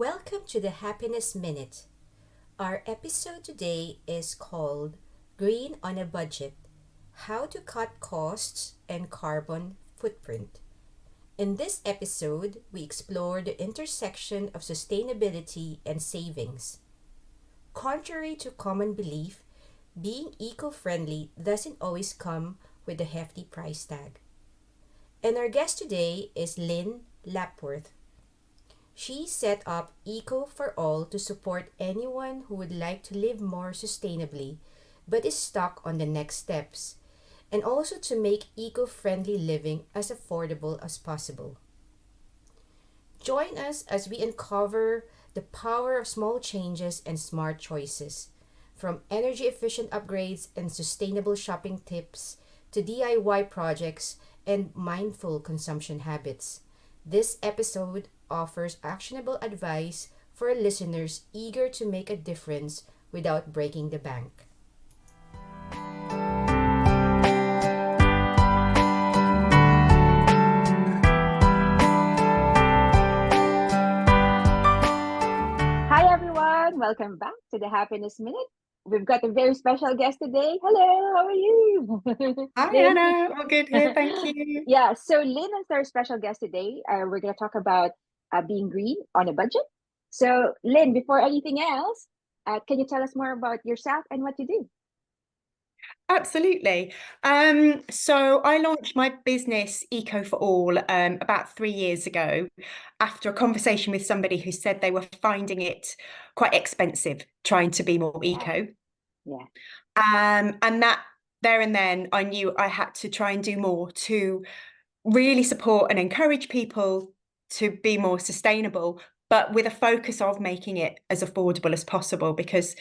Welcome to the Happiness Minute. Our episode today is called Green on a Budget: How to Cut Costs and Carbon Footprint. In this episode, we explore the intersection of sustainability and savings. Contrary to common belief, being eco friendly doesn't always come with a hefty price tag. And our guest today is Lynn Lapworth. She set up Eco for All to support anyone who would like to live more sustainably but is stuck on the next steps, and also to make eco friendly living as affordable as possible. Join us as we uncover the power of small changes and smart choices, from energy efficient upgrades and sustainable shopping tips to DIY projects and mindful consumption habits. This episode offers actionable advice for listeners eager to make a difference without breaking the bank. Hi everyone, welcome back to the Happiness Minute. We've got a very special guest today. Hello, how are you? Hi, Lynn. Anna. All good here. Thank you. Yeah, so Lynn is our special guest today. We're going to talk about being green on a budget. So, Lynn, before anything else, can you tell us more about yourself and what you do? Absolutely. So I launched my business Eco for All about 3 years ago after a conversation with somebody who said they were finding it quite expensive trying to be more eco. Yeah. And that there and then I knew I had to try and do more to really support and encourage people to be more sustainable, but with a focus of making it as affordable as possible, because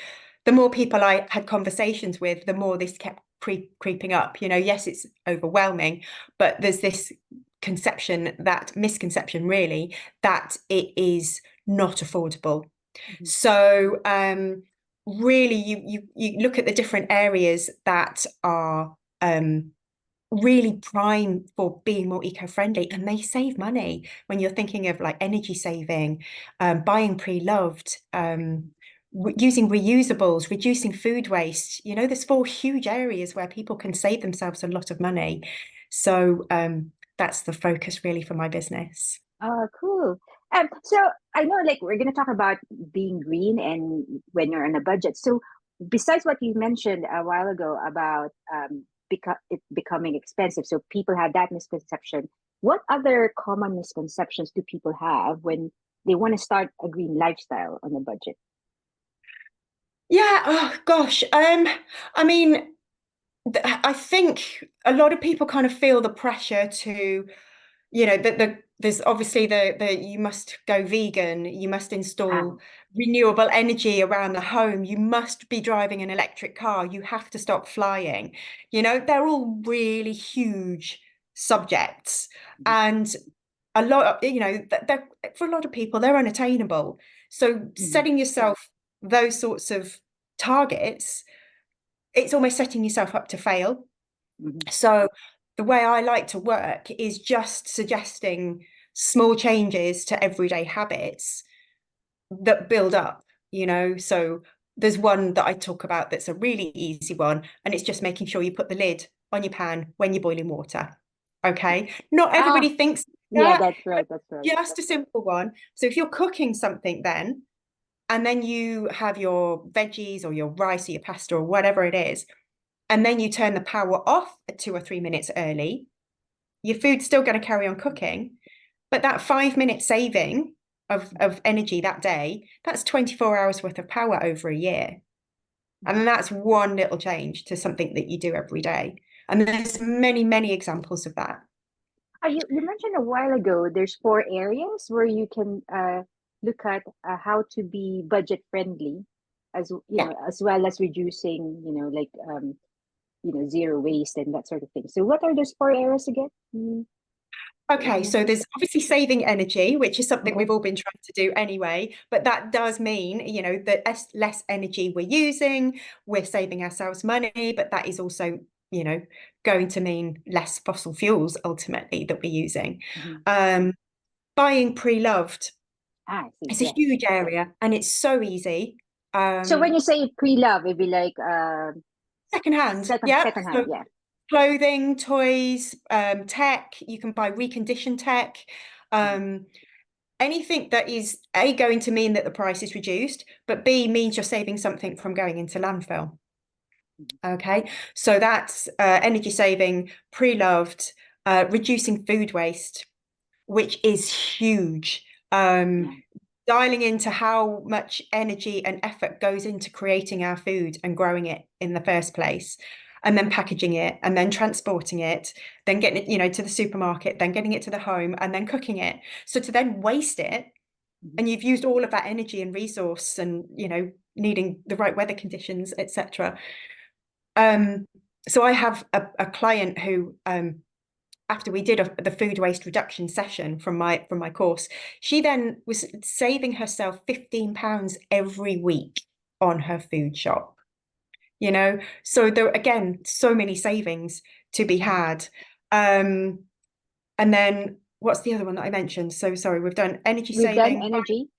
the more people I had conversations with, the more this kept creeping up. Yes, it's overwhelming, but there's this misconception really, that it is not affordable. Mm-hmm. So really you look at the different areas that are really prime for being more eco-friendly, and they save money when you're thinking of like energy saving, buying pre-loved, using reusables, reducing food waste. There's 4 huge areas where people can save themselves a lot of money. So that's the focus really for my business. Oh, cool. So I know like we're gonna talk about being green and when you're on a budget. So besides what you mentioned a while ago about it becoming expensive, so people have that misconception. What other common misconceptions do people have when they want to start a green lifestyle on a budget? Yeah, oh gosh. I mean, I think a lot of people kind of feel the pressure to, there's obviously the you must go vegan, you must Ah, install renewable energy around the home, you must be driving an electric car, you have to stop flying. They're all really huge subjects, mhm, and a lot of, for a lot of people, they're unattainable. So mhm, setting yourself those sorts of targets, it's almost setting yourself up to fail. mhm, So the way I like to work is just suggesting small changes to everyday habits that build up. So there's one that I talk about that's a really easy one, and it's just making sure you put the lid on your pan when you're boiling water. Okay, not ah, everybody thinks yeah, that, that's right. but That's right. just a simple one. So if you're cooking something then, and then you have your veggies or your rice or your pasta or whatever it is, and then you turn the power off at 2 or 3 minutes early, your food's still going to carry on cooking, but that 5 minute saving of energy that day, that's 24 hours worth of power over a year. And then that's one little change to something that you do every day. And there's many, many examples of that. You mentioned a while ago there's 4 areas where you can look at how to be budget friendly, as Yeah. as well as reducing, like zero waste and that sort of thing. So what are those 4 areas again? Okay, so there's obviously saving energy, which is something Okay. we've all been trying to do anyway, but that does mean, that less energy we're using, we're saving ourselves money, but that is also, going to mean less fossil fuels ultimately that we're using. Mhm. Um, Buying pre-loved. I see. It's a Yeah. huge area and it's so easy. So when you say pre-love, it'd be like Secondhand, yeah. second hand. So Yeah. clothing, toys, tech, you can buy reconditioned tech. Anything that is A, going to mean that the price is reduced, but B, means you're saving something from going into landfill. Okay, so that's energy saving, pre-loved, reducing food waste, which is huge. Dialing into how much energy and effort goes into creating our food and growing it in the first place, and then packaging it, and then transporting it, then getting it, you know, to the supermarket, then getting it to the home, and then cooking it. So to then waste it, and you've used all of that energy and resource, and you know, needing the right weather conditions, etc. So I have a client who, after we did the food waste reduction session from my course, she then was saving herself £15 every week on her food shop. You know, so there again, so many savings to be had. And then what's the other one that I mentioned? So sorry, we've done energy We've done saving. energy.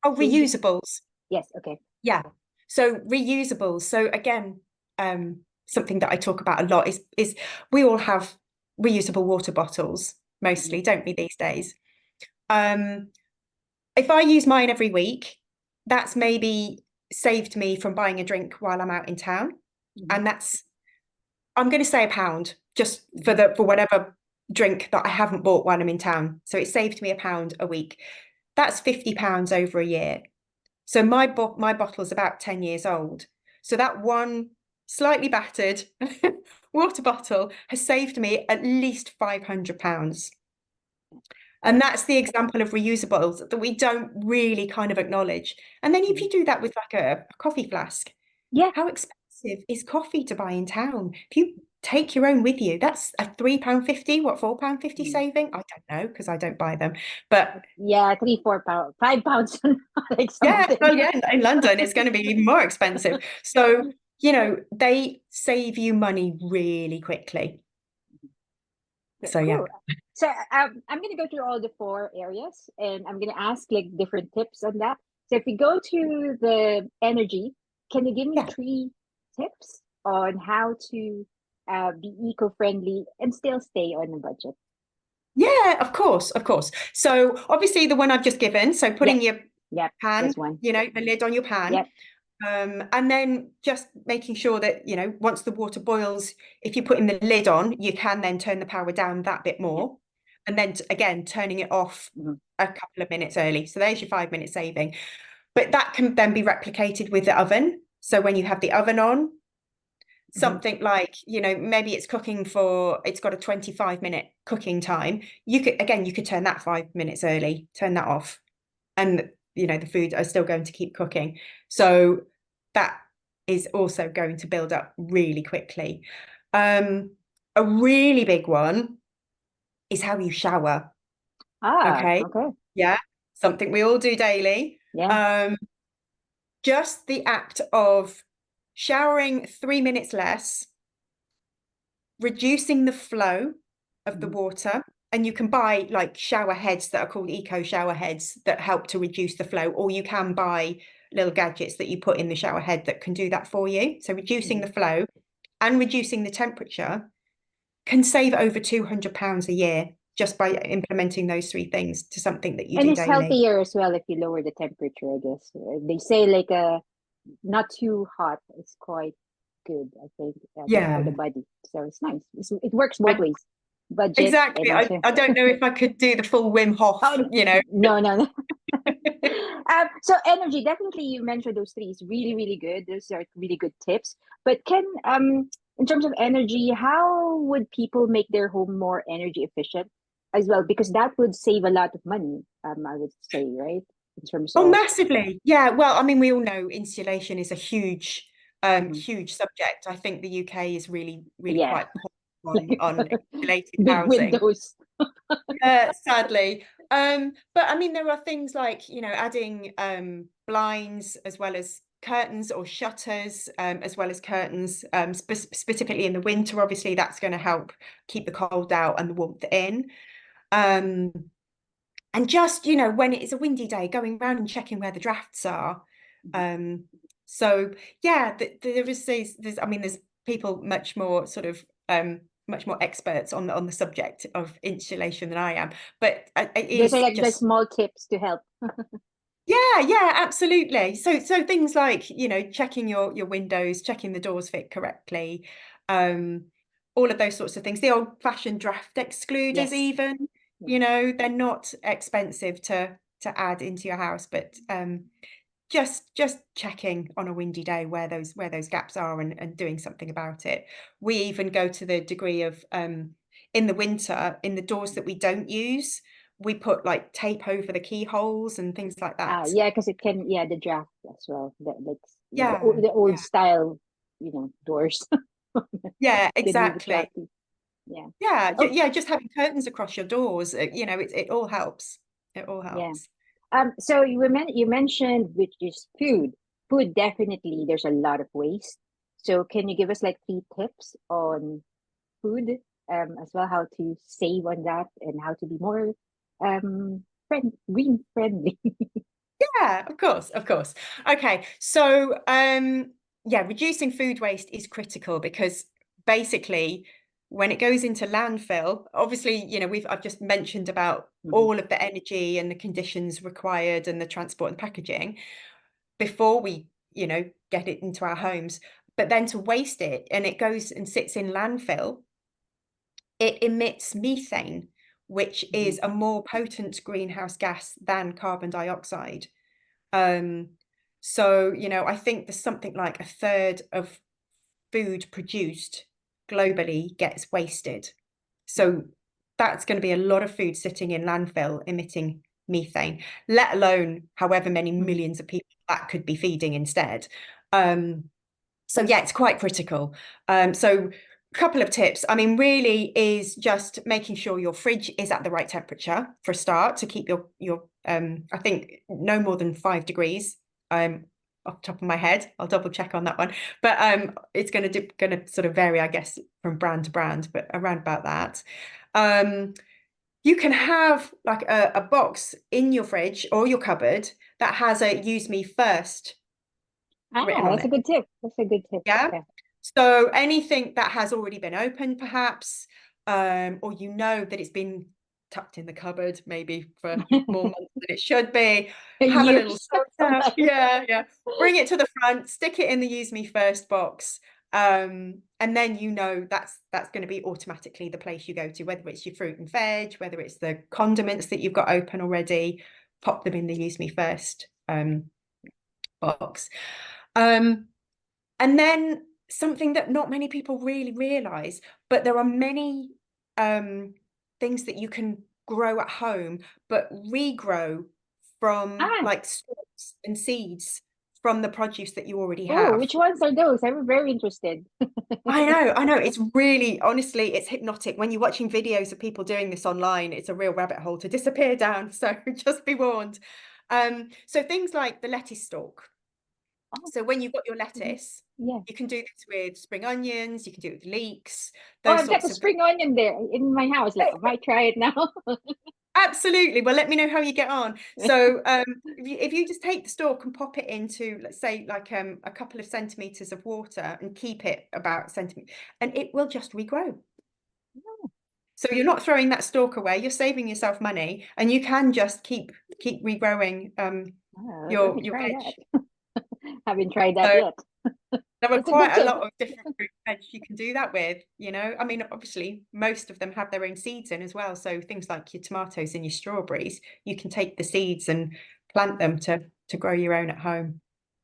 Oh, Food. reusables. Yes. Okay. Yeah. So reusables. So again, something that I talk about a lot is we all have reusable water bottles, mostly, don't we, these days? If I use mine every week, that's maybe saved me from buying a drink while I'm out in town. And that's, I'm going to say £1 just for whatever drink that I haven't bought while I'm in town. So it saved me £1 a week. That's £50 over a year. So my bottle is about 10 years old. So that one slightly battered water bottle has saved me at least £500. And that's the example of reusables that we don't really kind of acknowledge. And then if you do that with like a coffee flask, Yeah. how expensive is coffee to buy in town? If you take your own with you, that's a £3.50, what, £4.50 saving? I don't know, because I don't buy them. But yeah, 3, 4 pounds, 5 pounds, like yeah, something. well, yeah, in London, it's going to be even more expensive. So, you know, they save you money really quickly. So, yeah. Cool. So I'm going to go through all the 4 areas and I'm going to ask like different tips on that. So if we go to the energy, can you give me Yeah. 3 tips on how to be eco-friendly and still stay on a budget? Yeah, of course, of course. So obviously the one I've just given, so putting your pan, one. you know, the lid on your pan. Yep. And then just making sure that, you know, once the water boils, if you're putting the lid on, you can then turn the power down that bit more. And then again, turning it off a couple of minutes early. So there's your 5-minute saving. But that can then be replicated with the oven. So when you have the oven on, something like, you know, maybe it's cooking for, it's got a 25-minute cooking time. You could turn that 5 minutes early, turn that off. And, you know, the food are still going to keep cooking. So that is also going to build up really quickly. A really big one is how you shower. Okay. Yeah. Something we all do daily. Yeah. Just the act of showering 3 minutes less, reducing the flow of the water. And you can buy like shower heads that are called eco shower heads that help to reduce the flow, or you can buy little gadgets that you put in the shower head that can do that for you. So reducing the flow and reducing the temperature can save over £200 a year just by implementing those 3 things to something that you And do it's daily. healthier as well if you lower the temperature, I guess. They say like not too hot. It's quite good, I think, for the body. So it's nice. It works both ways. Budget. Exactly. I don't know if I could do the full Wim Hof, you know. No. So energy, definitely you mentioned those 3 is really, really good. Those are really good tips. But can in terms of energy, how would people make their home more energy efficient as well? Because that would save a lot of money, I would say, right? In terms of massively. Yeah. Well, I mean, we all know insulation is a huge subject. I think the UK is really, really quite poor on insulated big housing. windows. Sadly. But I mean, there are things like, you know, adding blinds as well as curtains or shutters, as well as curtains, specifically in the winter. Obviously, that's going to help keep the cold out and the warmth in. And just, you know, when it's a windy day, going around and checking where the drafts are. So yeah, there is there's I mean, there's people much more sort of much more experts on the subject of insulation than I am, but it Those are is like the just small tips to help. yeah, absolutely. So things like, you know, checking your windows, checking the doors fit correctly, all of those sorts of things. The old-fashioned draft excluders, Yes. even, you know, they're not expensive to add into your house, but just checking on a windy day where those gaps are and doing something about it. We even go to the degree of in the winter, in the doors that we don't use, we put like tape over the keyholes and things like that. Yeah, because it can, yeah, the draft as well. Like Yeah, the old yeah, style, you know, doors yeah, can be a bit exactly. drafty. Yeah. Yeah, Oh, yeah, just having curtains across your doors, you know, it all helps. It all yeah. helps. So you mentioned, which is food. Food, definitely there's a lot of waste. So can you give us like 3 tips on food, as well, how to save on that and how to be more green friendly? Yeah, of course, of course. Okay, so yeah, reducing food waste is critical because basically when it goes into landfill, obviously, you know, I've just mentioned about Mhm. all of the energy and the conditions required and the transport and packaging before we, you know, get it into our homes. But then to waste it and it goes and sits in landfill, it emits methane, which Mhm. is a more potent greenhouse gas than carbon dioxide. Um, so, you know, I think there's something like a third of food produced globally gets wasted. So that's going to be a lot of food sitting in landfill emitting methane, let alone however many Mhm. millions of people that could be feeding instead. So yeah, it's quite critical. So a couple of tips. I mean, really is just making sure your fridge is at the right temperature for a start to keep your I think no more than 5 degrees. Off the top of my head, I'll double check on that one. But it's gonna sort of vary, I guess, from brand to brand, but around about that. You can have like a box in your fridge or your cupboard that has a use me first written on That's a it. good tip. That's a good tip. Yeah. Yeah. So anything that has already been opened, perhaps, or you know that it's been tucked in the cupboard, maybe for more months than it should be, have a little Years soda. sometimes. Yeah, yeah. Bring it to the front, stick it in the use me first box. And then you know that's going to be automatically the place you go to, whether it's your fruit and veg, whether it's the condiments that you've got open already, pop them in the use me first box. Um, and then something that not many people really realize, but there are many things that you can grow at home, but regrow from Ah, like stalks and seeds from the produce that you already oh, which have. ones are those? I'm very interested. I know. It's really, honestly, it's hypnotic. When you're watching videos of people doing this online, it's a real rabbit hole to disappear down. So just be warned. So things like the lettuce stalk. Oh, So when you've got your mhm. lettuce, Yeah. you can do this with spring onions, you can do it with leeks, Oh, those I've got sorts the of things. spring onion there in my house. Like, I might try it now. Absolutely. Well, let me know how you get on. So if you just take the stalk and pop it into, let's say, like a couple of centimeters of water and keep it about a centimeter, and it will just regrow. So you're not throwing that stalk away, you're saving yourself money, and you can just keep regrowing Let me your try veg. that. Haven't tried that So yet. there are That's a good quite a tip. lot of different fruit veg you can do that with, you know. I mean, obviously, most of them have their own seeds in as well. So things like your tomatoes and your strawberries, you can take the seeds and plant them to grow your own at home.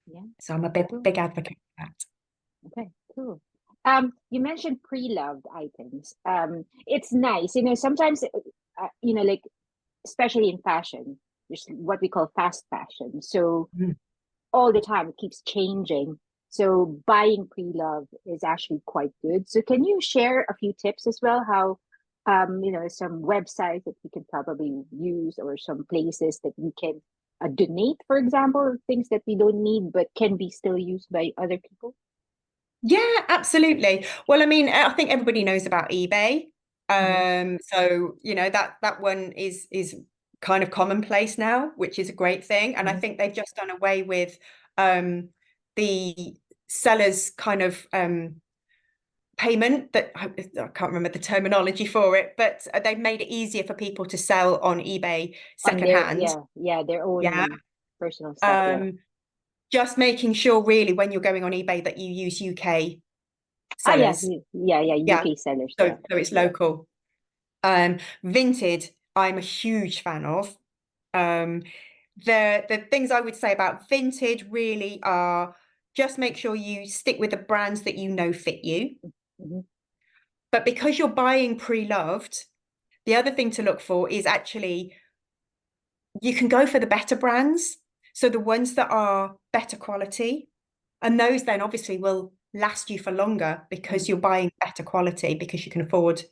Yeah, So I'm a cool. big advocate for that. Okay, cool. You mentioned pre-loved items. It's nice, sometimes, like, especially in fashion, there's what we call fast fashion. So Mm. all the time it keeps changing. So buying pre-love is actually quite good. So can you share a few tips as well? How, some websites that we can probably use, or some places that we can donate, for example, things that we don't need but can be still used by other people? Yeah, absolutely. Well, I mean, I think everybody knows about eBay. Mhm. So you know that one is kind of commonplace now, which is a great thing. And I think they've just done away with the seller's kind of payment that I can't remember the terminology for it, but they've made it easier for people to sell on eBay On their secondhand. their own Yeah. personal stuff. Just making sure really when you're going on eBay that you use UK Yeah, sellers. UK sellers. So it's local. Vinted, I'm a huge fan of. The things I would say about Vinted really are just make sure you stick with the brands that you know fit you. But because you're buying pre-loved, the other thing to look for is actually you can go for the better brands. So the ones that are better quality, and those then obviously will last you for longer because you're buying better quality because you can afford,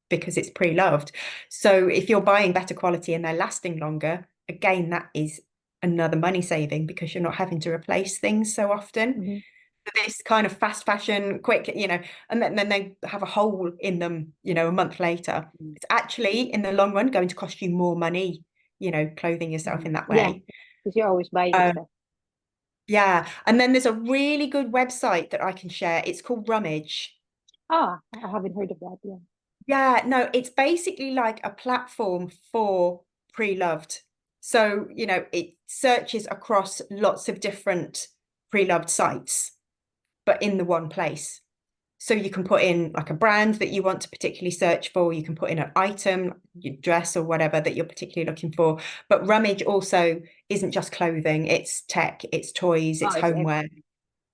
because it's pre-loved. So if you're buying better quality and they're lasting longer, again, that is another money saving because you're not having to replace things so often. This kind of fast fashion, quick, and then they have a hole in them, a month later. It's actually in the long run going to cost you more money, clothing yourself in that way. Yeah, because you're always buying stuff. Yeah, and then there's a really good website that I can share. It's called Rummage. I haven't heard of that. Yeah, no, it's basically like a platform for pre-loved. So, it searches across lots of different pre-loved sites, but in the one place. So you can put in like a brand that you want to particularly search for. You can put in an item, your dress or whatever that you're particularly looking for. But Rummage also isn't just clothing. It's tech, it's toys, it's homeware,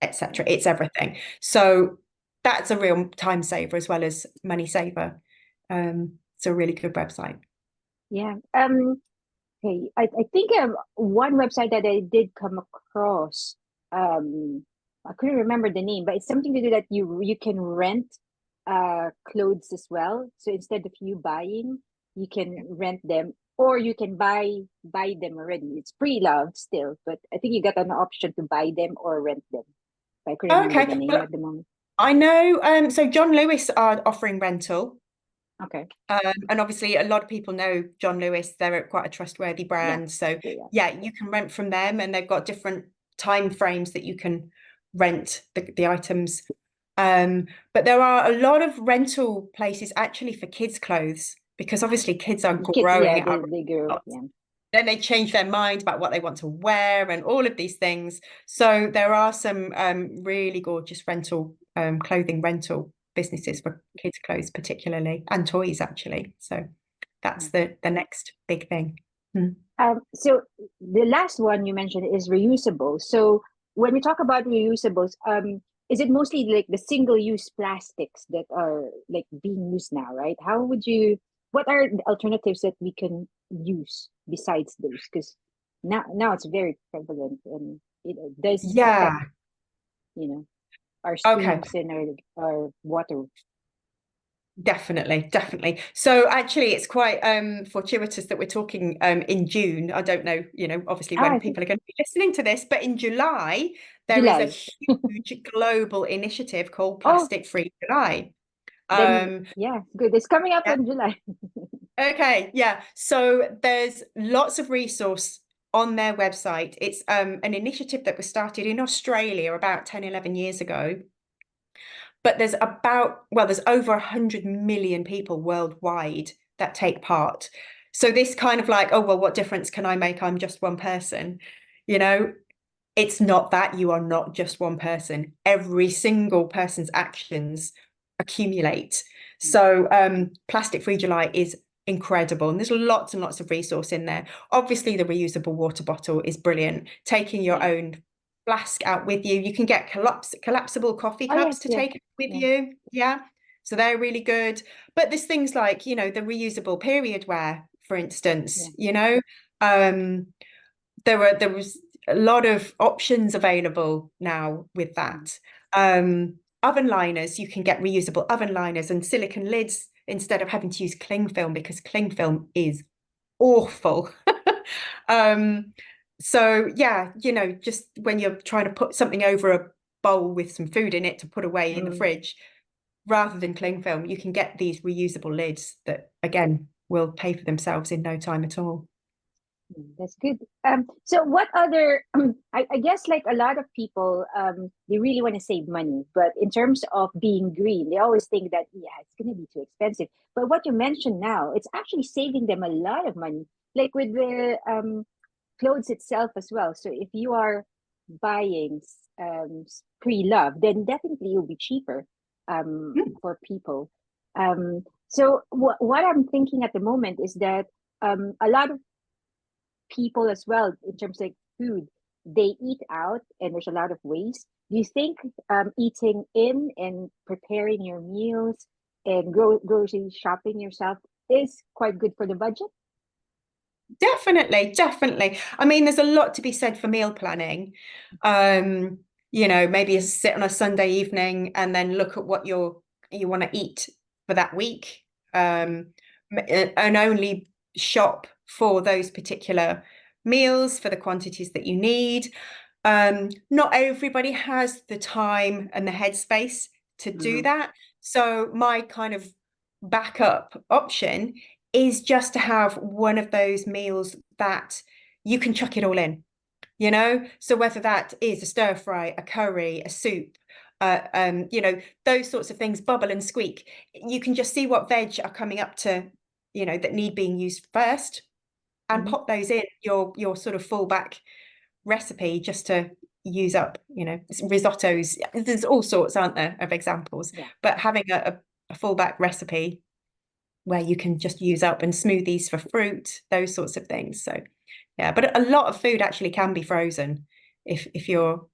etc. It's everything. So that's a real time saver as well as money saver. It's a really good website. Yeah. Okay. I think one website that I did come across. I couldn't remember the name, but it's something to do that you can rent clothes as well. So instead of you buying, you can rent them, or you can buy them already. It's pre-loved still, but I think you got an option to buy them or rent them. I couldn't remember the name at the moment. I know. So John Lewis are offering rental. Okay. And obviously a lot of people know John Lewis. They're quite a trustworthy brand. So you can rent from them, and they've got different time frames that you can rent the items. But there are a lot of rental places actually for kids' clothes, because obviously kids are growing up. They grow. Then they change their mind about what they want to wear and all of these things. So there are some really gorgeous rental clothing rental businesses for kids' clothes particularly, and toys actually. So that's the next big thing. So the last one you mentioned is reusable. So when we talk about reusables, is it mostly like the single-use plastics that are like being used now, right? What are the alternatives that we can use besides those? Because now it's very prevalent, and it does affect, our streams and our water. Definitely. So actually it's quite fortuitous that we're talking in June. I don't know, obviously when people are going to be listening to this, but in July there is a huge global initiative called Plastic Free July. Good. It's coming up in July. Okay, yeah. So there's lots of resource on their website. It's an initiative that was started in Australia about 10, 11 years ago. But there's over 100 million people worldwide that take part. So this kind of like, what difference can I make? I'm just one person. It's not that. You are not just one person. Every single person's actions accumulate. So Plastic Free July is incredible, and there's lots and lots of resource in there. Obviously the reusable water bottle is brilliant. Taking your own flask out with you. You can get collapsible coffee cups to take with you. So they're really good. But there's things like, the reusable period wear, for instance. There was a lot of options available now with that. Oven liners, you can get reusable oven liners and silicone lids instead of having to use cling film, because cling film is awful. So just when you're trying to put something over a bowl with some food in it to put away in the fridge, rather than cling film, you can get these reusable lids that again will pay for themselves in no time at all. That's good. So what other, I guess like a lot of people, they really want to save money, but in terms of being green, they always think that, yeah, it's going to be too expensive. But what you mentioned now, it's actually saving them a lot of money, like with the clothes itself as well. So if you are buying pre-love, then definitely it'll be cheaper Mm. for people. So what I'm thinking at the moment is that a lot of people as well in terms of food, they eat out and there's a lot of waste. Do you think eating in and preparing your meals and grocery shopping yourself is quite good for the budget? Definitely, definitely. I mean, there's a lot to be said for meal planning. Maybe you sit on a Sunday evening and then look at what you want to eat for that week, and only shop for those particular meals for the quantities that you need. Not everybody has the time and the headspace to do Mm-hmm. that. So my kind of backup option is just to have one of those meals that you can chuck it all in, So whether that is a stir fry, a curry, a soup, those sorts of things, bubble and squeak. You can just see what veg are coming up to, that need being used first, and Mm-hmm. pop those in your sort of fallback recipe just to use up, risottos. There's all sorts, aren't there, of examples. Yeah. But having a fallback recipe where you can just use up, and smoothies for fruit, those sorts of things. So yeah, but a lot of food actually can be frozen if you're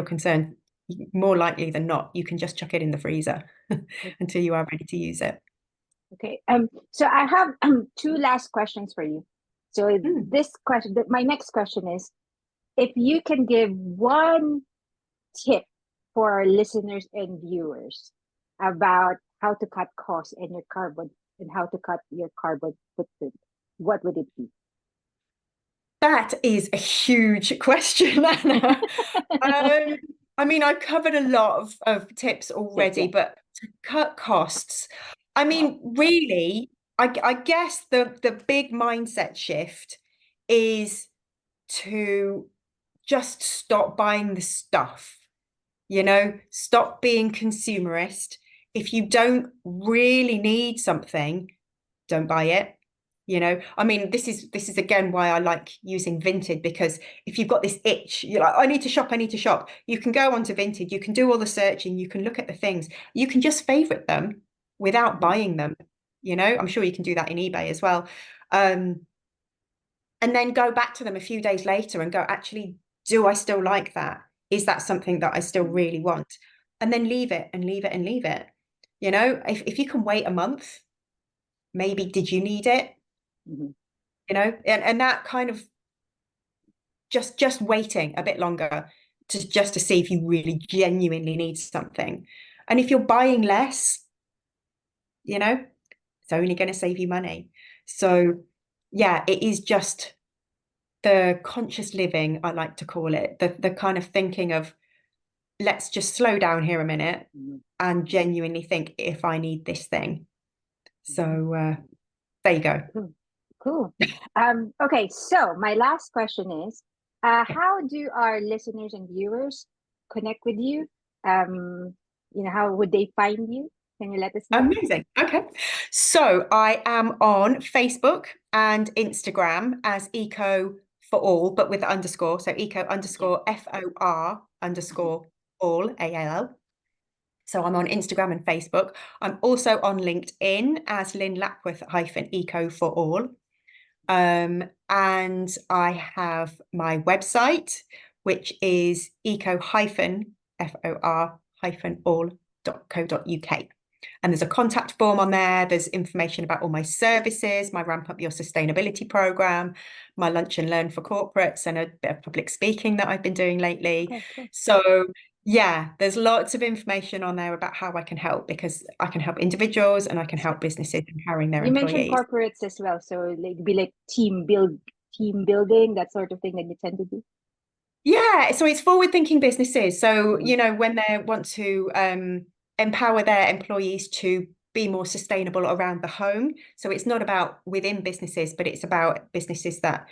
concerned. More likely than not, you can just chuck it in the freezer until you are ready to use it. Okay. So I have two last questions for you. So Mm. this question, my next question is, if you can give one tip for our listeners and viewers about how to cut costs and your carbon and how to cut your carbon footprint, what would it be? That is a huge question, Anna. Um, I mean, I've covered a lot of tips Tips, already, yeah. but to cut costs, I mean, really, I guess the big mindset shift is to just stop buying the stuff, stop being consumerist. If you don't really need something, don't buy it. I mean, this is again why I like using Vinted, because if you've got this itch, you're like, I need to shop, I need to shop. You can go onto Vinted, you can do all the searching, you can look at the things, you can just favorite them without Mhm. buying them. I'm sure you can do that in eBay as well. Um, and then go back to them a few days later and go, actually, do I still like that? Is that something that I still really want? And then leave it and leave it and leave it. If you can wait a month, maybe did you need it? Mhm. And that kind of just waiting a bit longer to see if you really genuinely need something. And if you're buying less, it's only going to save you money. So yeah, it is just the conscious living, I like to call it, the kind of thinking of, let's just slow down here a minute Mhm. and genuinely think if I need this thing. Mhm. So there you go. Cool. Cool. Okay, so my last question is, how do our listeners and viewers connect with you? How would they find you? Can you let us know? Amazing. Okay. So I am on Facebook and Instagram as Eco for All, but with the underscore. So eco Okay. underscore FOR Mhm. underscore all, ALL. So I'm on Instagram and Facebook. I'm also on LinkedIn as Lynn Lapworth -Eco for All. And I have my website, which is eco-FOR-all.co.uk. And there's a contact form on there. There's information about all my services, my Ramp Up Your Sustainability program, my Lunch and Learn for corporates, and a bit of public speaking that I've been doing lately. Okay, cool. So yeah, there's lots of information on there about how I can help, because I can help individuals and I can So help businesses empowering their you mentioned employees. corporates as well, so like be like team building, that sort of thing that you tend to do. Yeah, so it's forward-thinking businesses. So, Mhm. when they want to empower their employees to be more sustainable around the home. So it's not about within businesses, but it's about businesses that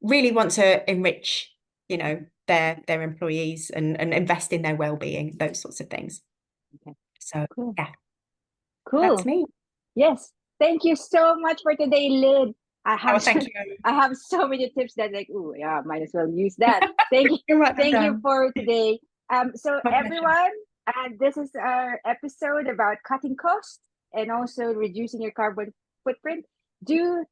really want to enrich, you know, their employees and invest in their well-being, those sorts of things. Okay. So Cool. yeah, Cool. that's me. Yes. Thank you so much for today, Lynn. Thank you. I have so many tips that like, oh yeah, might as well use that. Thank you. You're right, Thank you for today. So My pleasure. everyone, this is our episode about cutting costs and also reducing your carbon footprint. Do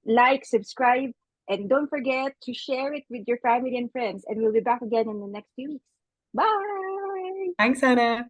like, subscribe, and don't forget to share it with your family and friends. And we'll be back again in the next few weeks. Bye. Thanks, Anna.